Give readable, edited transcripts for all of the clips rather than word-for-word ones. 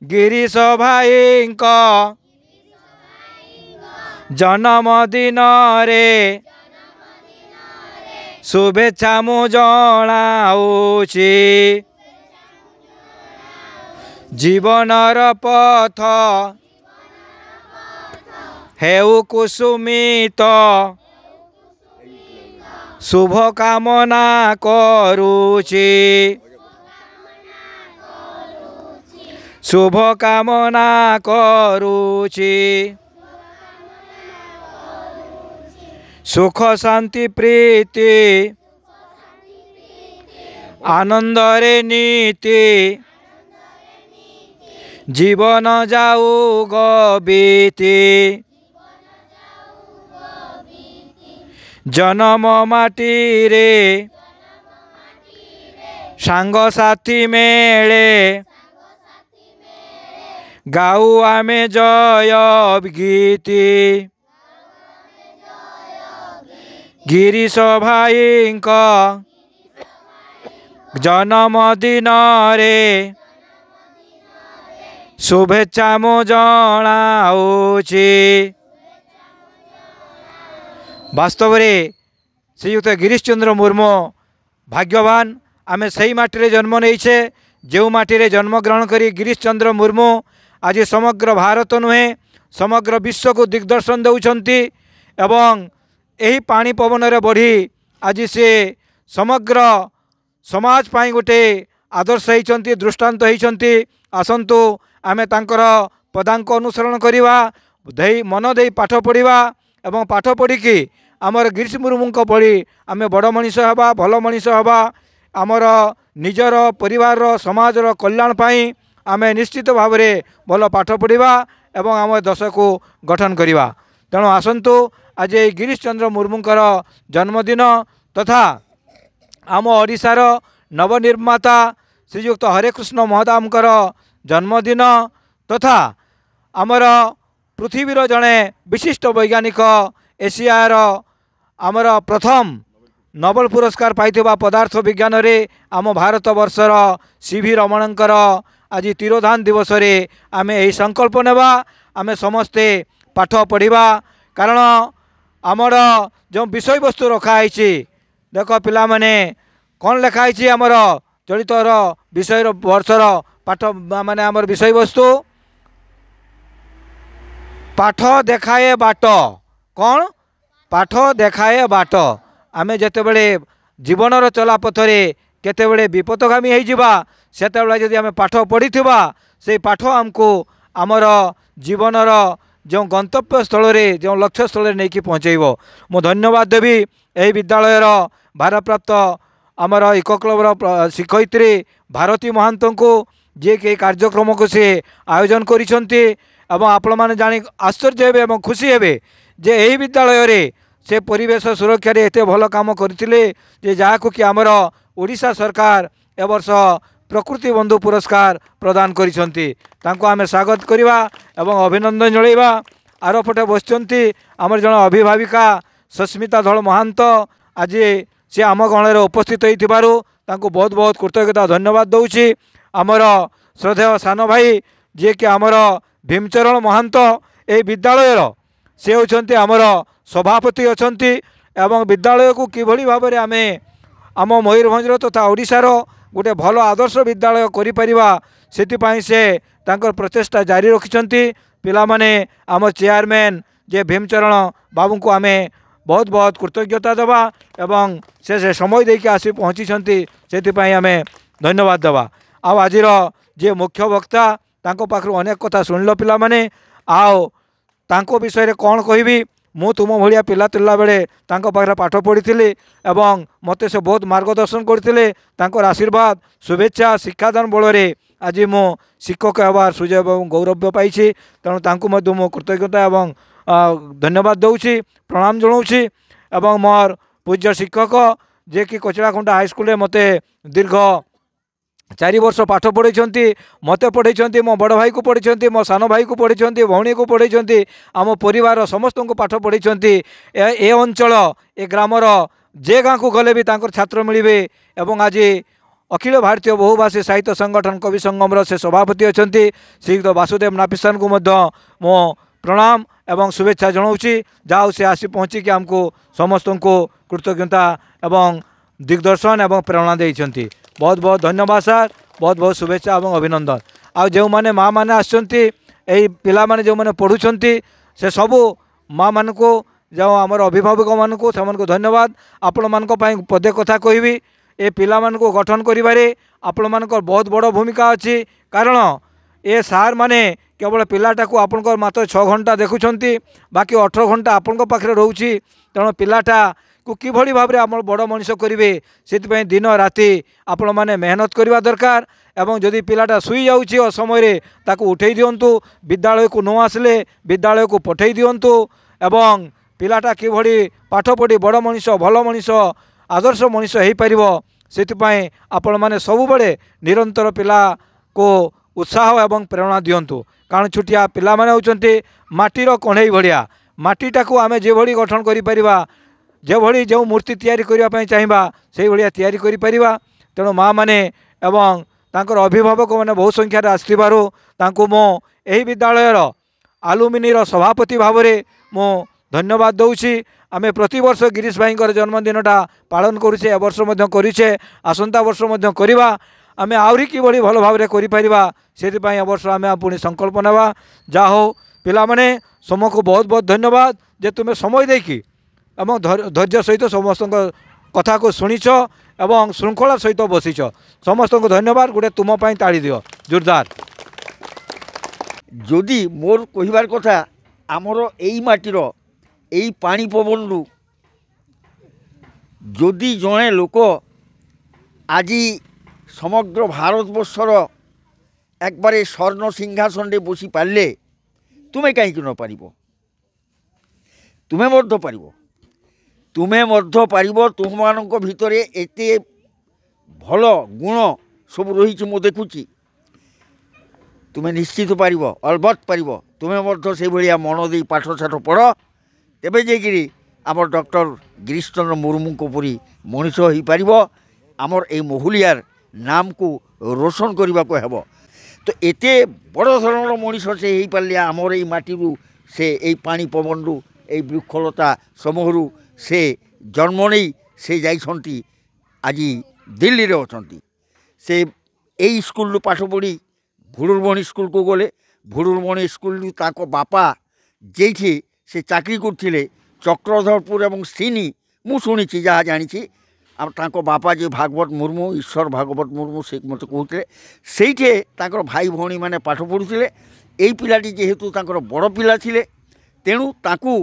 गिरीश भाई जन्मदिन रे शुभेच्छा मु जणाउछि जीवनर पथ हेउ कुसुमित शुभ कामना करुछि शुभ कामना करुछि सुख शांति प्रीति आनंद रे नीति जीवन जाऊ गबीति जन्म माटी रे सांग साथी मेले गाऊ आमे जय गीति गिरीश भाई जन्मदिन रे शुभेच्छा मु जणाउछि। वास्तव में श्रीयुक्त गिरीश चंद्र मुर्मू भाग्यवान आमे सही माटी जन्म नहींछे जो माटी जन्म ग्रहण करी गिरीश चंद्र मुर्मू आज समग्र भारत नुहे समग्र विश्व को दिग्दर्शन दौरान एवं यही पानी पवन रे बढ़ी आज से समग्र समाज पाई गोटे आदर्श होती दृष्टांत होती। आसतु आमे तांकर पदांक अनुसरण करिवा मन दे पाठ पढ़ा एवं पाठ पढ़ी आमर गिरीश मुर्मू भली आमे बड़ मनीष हवा भल मनीष हवा आमर निजर परिवार समाजर कल्याण पाई आमे निश्चित भाव में भल पाठ पढ़ा एवं आम देश को गठन करवा। तेणु आसतु आज गिरीश चंद्र मुर्मूंकर जन्मदिन तथा आम ओडिशार नवनिर्माता श्रीयुक्त हरेकृष्ण महताबंकर जन्मदिन तथा आमर पृथ्वीर जड़े विशिष्ट वैज्ञानिक एशियार आमर प्रथम नोबेल पुरस्कार पाइथिबा पदार्थ विज्ञान रे आम भारत वर्षर सीवी रमणंकर आज तिरोधान दिवस रे आमे यही संकल्प नेबा आमे समस्ते पाठ पढ़ा कारण आमर जो विषय वस्तु रखाई देख पिला माने कौन लिखाई आमर चलितर विषय वर्षर पाठ माने आमर विषय वस्तु पाठ देखाए बाट कौन पाठ देखाए बाट आमे जेतेबेले जीवनर चला पथरे केतेबेले विपदगामी होइजिबा सेतेबेले जदि आमे पाठ पढ़िथिबा से पाठ आमको आमर जीवनर जो गंतव्य स्थल रे जो लक्ष्य स्थल रे नहीं पहुँचेब। मु धन्यवाद देवी यही विद्यालयर भारप्राप्त आमर इको क्लबर शिक्षयित्री भारती महांत को जी के कार्यक्रम को सी आयोजन करिसेंती एवं आपण माने जानी आश्चर्य हेबे एवं खुशी हेबे जे यही विद्यालय रे से परिवेश सुरक्षा रे एते भल काम करथिले जे जाहाकु कि आमर ओडिशा सरकार ए वर्ष प्रकृति बंधु पुरस्कार प्रदान करिसेंती तांको आमे स्वागत करिवा एवं अभिनंदन जणाइबा। आरपटे बसचंती आमर जन अभिभाविका सस्मिता धल महांत आज से आम गण में उपस्थित होइथिबारु तांको बहुत बहुत कृतज्ञता धन्यवाद दउछि। आमर श्रद्धेय सान भाई जे कि आमर भीमचरण महांत ए विद्यालयर से होचंती आमर सभापति अछंती एवं विद्यालय को किभली भाव में आमे आम मयूरभंजर तथा ओडिशार गोटे भल आदर्श विद्यालय करिपरिबा सेतिपाई से तांकर प्रचेष्टा जारी रखिछंती। पिला माने आम चेयरमैन जे भीमचरण बाबू को आमे बहुत बहुत कृतज्ञता देवा एवं से समय देके आसी पहुँची सेतिपाई आमे धन्यवाद देवा। आ आजिर जे मुख्य वक्ता तांको पाखरु अनेक कथा सुनल पिला माने आओ तांको विषय रे कौन कहबी मु तुम भाया पिला तिला बेले तांको पाखरे पाठ पढ़ी एवं मते से बहुत मार्गदर्शन करते तांकर आशीर्वाद शुभेच्छा शिक्षादान बल आज मो शिक्षक होवार सुजय एवं गौरव पाई तेणु तांको मध्य मो कृतज्ञता एवं धन्यवाद दौची प्रणाम जनाऊँगी एवं मोर पूज्य शिक्षक जे कि कोचड़ाखुंटा हाईस्कल मते दीर्घ 4 वर्ष पाठ पढ़ी मत पढ़ी मो बड़ भाई को पढ़ी मो सान भाई को पढ़ी भौणी को पढ़ी आम परिवार समस्त को पाठ पढ़ी ए अंचल ए ग्रामर जे गाँ को गले भी तांकर छात्र मिले एवं आज अखिल भारतीय बहुभाषी साहित्य संगठन कवि संगम से सभापति अच्छा श्रीयुक्त वासुदेव नापिसान को मो प्रणाम एवं शुभेच्छा जनाऊँगी। जाओ से आसी पहुँचिकी आमको समस्त को कृतज्ञता एवं दिग्दर्शन एवं प्रेरणा देइछंती। बहुत बहुत धन्यवाद सर, बहुत बहुत शुभेच्छा एवं अभिनंदन। आ जो माने माँ मैंने आसुँच पिला माने जो माने पढ़ुंट से सबू माँ मान को जो आमर अभिभावक मान को धन्यवाद। आपण मान पदे कथा कहबी ए पिला मान को गठन करिबारे आपण मान बहुत बड़ भूमिका अच्छी। कारण ए सार माने केवल पिलाटा को आपनकर मात्र 6 घंटा देखुंट बाकी 18 घंटा आपण पाखे रोचे। तेणु पिलाटा को किभली भाव आम बड़ मनीष करेंगे से दिन राति आपण मैंने मेहनत करवा दरकार। एवं जदि पिलाटा शुई जाऊँगी असमय ताकू उठे दिंतु, विद्यालय को न आसले विद्यालय को पठे दिंतु एवं पिलाटा किभली पाठ पढ़ी बड़ मनीष भल मनीष आदर्श मनीष हो पार से आपण मैंने सब बड़े निरंतर पिला को उत्साह एवं प्रेरणा दिंतु। कारण छुटिया पिला माने होउचंती माटीर कढ़ई भलिया, माटीटा को आमे जे भली गठन करि परिबा, जे भली जो मूर्ति तैयारी करिबा पई चाहिबा सेही भलिया तैयारी करि परिबा। तेणु माँ माने एवं तांकर अभिभावक माने बहु संख्यार आसथिबारु तांको मो एही विद्यालयर आलुमिनीर सभापति भाव में मो धन्यवाद दौची। आमे प्रति वर्ष गिरीश भाई जन्मदिनटा पालन करुचे, ए वर्ष मध्य करुचे, आसंता वर्ष मध्य करिबा। आमे आहरी किभली भल भाव में करिपरिबा सेथिपाई ए वर्ष आमे पुणी संकल्प नेबा। जा हो पिला माने समको बहुत बहुत धन्यवाद जे तुमे समय देकी एवं धैर्य सहित समस्त कथा को शुणीच एवं श्रृंखला सहित बसीच। समस्त को धन्यवाद। गोटे तुम पाई ताड़ी दियो जोरदार। जदि मोर कहिबार कथा आमर एई माटीर एई पानी पवन जदि जड़े लोक आज समग्र भारतवर्षर एक बारे स्वर्ण सिंहासन रे बसी पारे तुम्हें कहीं न पार, तुम्हें मध्य पार, तुम्हें मध्य पार। तुम मान भितर एते भल गुण सब रही मु देखुची, तुम्हें निश्चित पार, अलबत् पार। तुम्हें मध्य से भाया मन दे पाठ साठ पढ़, तेबे जाकि आम डॉक्टर गिरीश चंद्र मुर्मू को परी मनीष हो पार। आमर ए महुलियार नाम को रोशन करने को हेब। तो एते बड़ धरण मनीष से हो पारे आमर ये माटी से यही पानी पवन यही वृक्षलता समूह से जन्म नहीं से जाइछंती आज दिल्ली रे अछंती। से यही स्कूल पाठ पढ़ी भुड़ुरमणि स्कूल को गले। भुड़ुरमणि स्कूल ताको बापा जेठी से चाकरी करथिले चक्रधरपुर एवं सिनी मु शुणी जहाँ जानी ताको बापा जे भागवत मुर्मू ईश्वर भागवत मुर्मू से मत कहते से भाई भौणी मैंने पाठ पढ़ुले। यही पिलाटी जेहेतु तांकर बड़ पिला थिले तेणु ताकू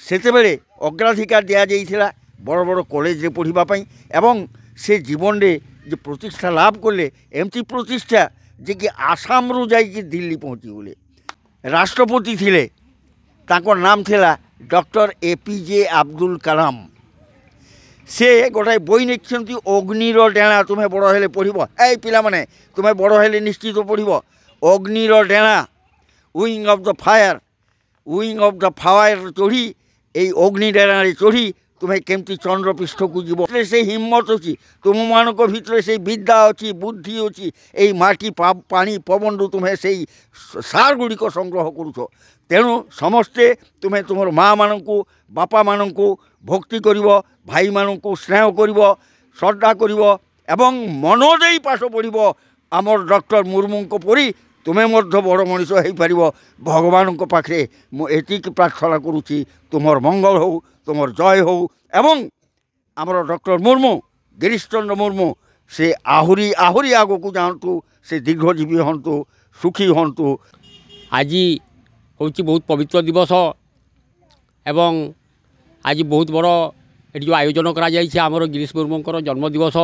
सेतेबेले अग्राधिकार दिया जाइथिला बड़ बड़ कॉलेज रे पढ़ापी एवं से जीवन रे जे प्रतिष्ठा लाभ कले एमती प्रतिष्ठा जे कि आसाम रु जाइए दिल्ली पहुँची गले। राष्ट्रपति थिले तांकर नाम थिला डॉक्टर APJ अब्दुल कलाम। से गोटाए बई लिखिं अग्निर डेणा तुम्हें बड़ हेले पढ़ ए पिला माने तुम्हें बड़ हेले निश्चित पढ़ अग्निर डेणा wing of the fire, wing of the fire चढ़ी यही अग्नि डेणा चढ़ी तुम्हें केमती चंद्र पृष्ठ को जीव से हिम्मत अच्छी तुम मान भितर से विद्या अच्छी बुद्धि अच्छी यही माटी पानी पवन तुम्हें से सार गुड़िक संग्रह करुच। तेणु समस्ते तुम्हें तुम माँ मान को बापा मान को भक्ति कर भाई मान को स्नेह कर श्रद्धा कर एवं मन दे पाठ पढ़ आमर डॉक्टर मुर्मू को परी तुम्हें मध्य बड़ मनीष हो पार। भगवान को पाखे मुझे प्रार्थना करुँची तुमर मंगल हो तुमर जय हो एवं आमर डॉक्टर मुर्मू गिरीश चंद्र मुर्मू से आहरी आहरी आग को जातु से दीर्घजीवी हंतु सुखी हंतु। आज हूँ बहुत पवित्र दिवस एवं आज बहुत बड़ ये जो आयोजन कर गिरीश मुर्मू जन्म दिवस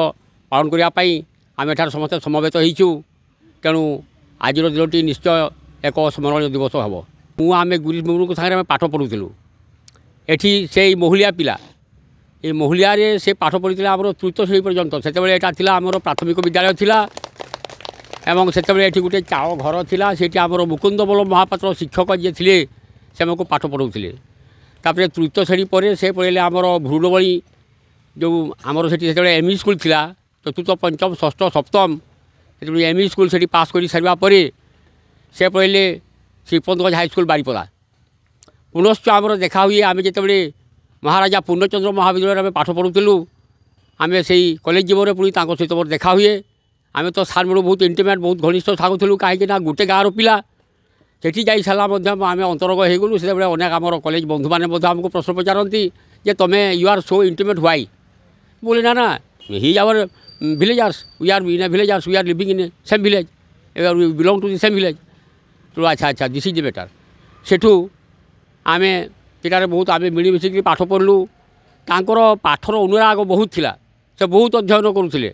पालन करने आम एठार समस्त समवेत होइछु। तेणु आज दिनटी निश्चय एक स्मरणीय दिवस हम। मुझे गिरीश मुर्मू सागर पाठ पढ़ुलु एठी से महुलिया पिला ये महुलिया से पाठ पढ़ी आम तृतीय श्रेणी पर्यंत से आमर प्राथमिक विद्यालय थिला एवं से गोटे चाल घर थिला सेठी आमर मुकुंद बल महापात्र शिक्षक जी थे से आमको पाठ पढ़ाऊे। तापर तृतीय श्रेणी पर से पढ़े आमर भुरुणबणी जो आमर से ME स्कूल थिला चतुर्थ पंचम षष्ठ सप्तम से एम इ स्कूल से पास कर सारा पर से पढ़ले श्रीपतगंज हाईस्कल बारीपदा पुनश्च आमर देखा हुए आम जो महाराजा पूर्णचंद्र महाविद्यालय में पाठ पढ़ुलु आम से कॉलेज जीवन में पुणी सहित मोर देखा हुए आम तो सार मोर बहुत इंटिमेट बहुत घनिष्ठ सागुलु कहीं गोटे गाँव पिला सेठी जाई सारा आम अंतरंग हो गलु से अनेक आम कॉलेज बंधु मैंने आमको प्रश्न पचारती जे तुम्हें you are so intimate why बोले ना ना ही our villagers we are in a villagers we are living in a same village we belong to the same village तो अच्छा अच्छा दिस इज बेटर सेठू आम सेटार बहुत आम मिलमिशिक पाठ पढ़लु तांकर पाठर अनुराग बहुत थिला से बहुत अध्ययन करुले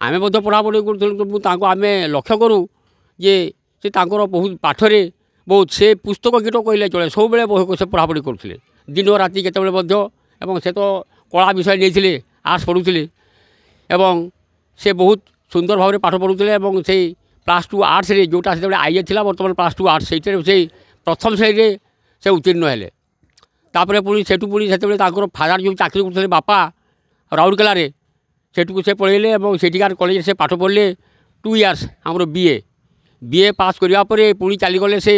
आम पढ़ापढ़ी करूँ आम लक्ष्य करूँ जे से तांकर बहुत पाठरे बहुत से पुस्तक कीट कहले चले सब से पढ़ापढ़ी करुले दिन राति केतबेले से तो कला विषय नहीं आर्ट्स पढ़ुले एवं से बहुत सुंदर भाव में पाठ पढ़ुले से +2 आर्ट्स रे जोटा से आईए थिला बर्तमान +2 आर्ट्स से प्रथम श्रेणी से उत्तीर्ण हेले तापर पुणी सेठू पुणी से फादर जो चाकरी करते बापा राउरकेला सेठू से पढ़ेले और सेठिकार कॉलेज से पाठ पढ़ले 2 इयर्स आमर बीए पास करने पुणी चलीगले से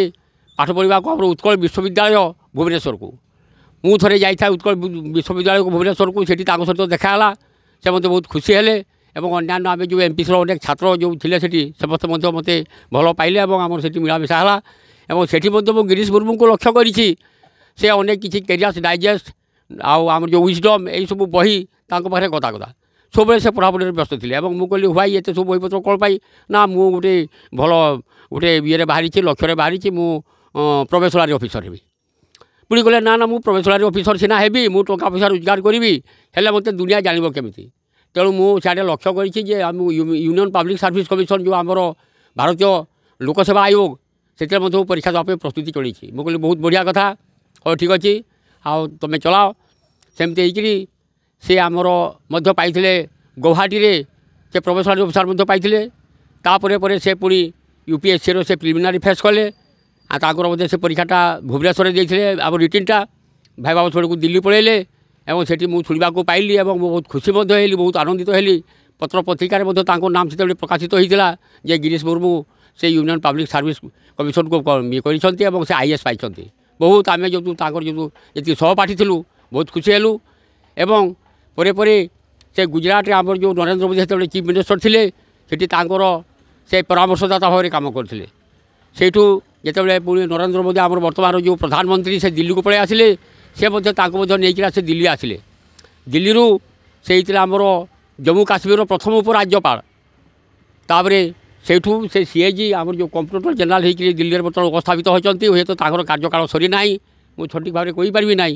पाठ पढ़ा को उत्कल विश्वविद्यालय भुवनेश्वर को मु थे जाता उत्कल विश्वविद्यालय को भुवनेश्वर को सेठी सहित देखाला से मत बहुत खुशी हेले और अन्य आम जो एमपी अनेक छात्र जो थे समस्त मत भल पाइले आम से मिलामिशा है और सेठी गिरीश मुर्मू को लक्ष्य करी से अनेक किसी कैरियर्स डाइजेस्ट आम जो विजडम यही सब बही पाखे गदा गदा सब से पढ़ापढ़ी व्यस्त थे और मुझे कहली भाई ये सब बहीपत्र कौन पाई ना मु गोटे भल गोटे ये बाहरी लक्ष्य बाहरी मु प्रवेशलारी अफिसर हेबी पुणी कहले ना ना मु प्रवेशलारी अफिसर सीना हेबी मु टंका पैसा रोजगार करी हेल्ले मत दुनिया जान केमी तेणु मुझे लक्ष्य करी यूनियन पब्लिक सर्विस कमिशन जो आमर भारतीय लोकसेवा आयोग से परीक्षा देवाई प्रस्तुति चली मुझे कहली बहुत बढ़िया कथा हाँ ठीक अच्छे आउ तुम चलाओ सेमती से आमर पाई गुवाहाटी से प्रोफेशनल अफिसर पाई तापर से पुणी यूपीएससी से प्रिलिमिनारी फेस कले आर से परीक्षाटा भुवनेश्वर देते आम रिटिनटा भाई बाबा छोड़ को दिल्ली पलैले और सेठी मुझे शुणा पाइली और बहुत खुशी हेली बहुत आनंदित हेली पत्र पत्रिकार नाम से प्रकाशित होता जे गिरीश मुर्मू से यूनियन पब्लिक सर्विस कमिशन को कर से आईएएस पाई बहुत आम जो जो जी सहपाठी थिलु बहुत खुशी हेलु एवं परे परे से गुजरात आम जो नरेंद्र मोदी से चीफ मिनिस्टर थे सेठी से परामर्शदाता भाव में कम करते सेठू जिते पुणी नरेंद्र मोदी आम बर्तमान जो प्रधानमंत्री से दिल्ली को पलि आसिले से नहीं से दिल्ली आसिले दिल्ली से आमर जम्मू काश्मीर प्रथम उपराज्यपाल तापर सेठू से सीएजी आम जो कंप्यूटर जनरल होकर दिल्ली में बर्तमान उपस्थापित होती हे तो कार्यकाल सरी ना मुझे सठिक भाव में कहीपरि ना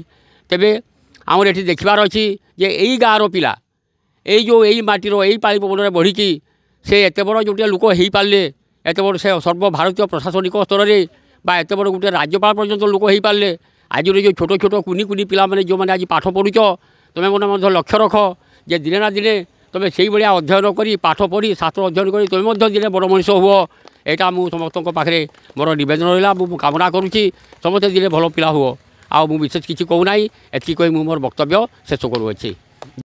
तेरे आमर ये देखार अच्छी जे यही गाँव पिला यही जो यही माटीर यही पाली पवन में बढ़ी से एत बड़ जो लोक हो पारे एत बड़ से सर्वभारतीय प्रशासनिक स्तर में एत बड़ गोटे राज्यपाल पर्यटन लोक हो पारे आज जो छोट छोट कुनी कुनी पिला माने जो मैंने आज पाठ पढ़ुच तुम्हें मन लक्ष्य रख जे दिने ना दिने तुम्हें से भाया अध्ययन कर पाठ पढ़ी शास्त्र अध्ययन कर तुम्हें दिने बड़ मनीष हुआ यहाँ मुझे समस्त पाखे मोर नवेदन रहा मुझे कामना करुँची समस्ते दिने भल पिला हुआ आ विशेष किसी कहूना एति कही मोर वक्तव्य शेष करुँची।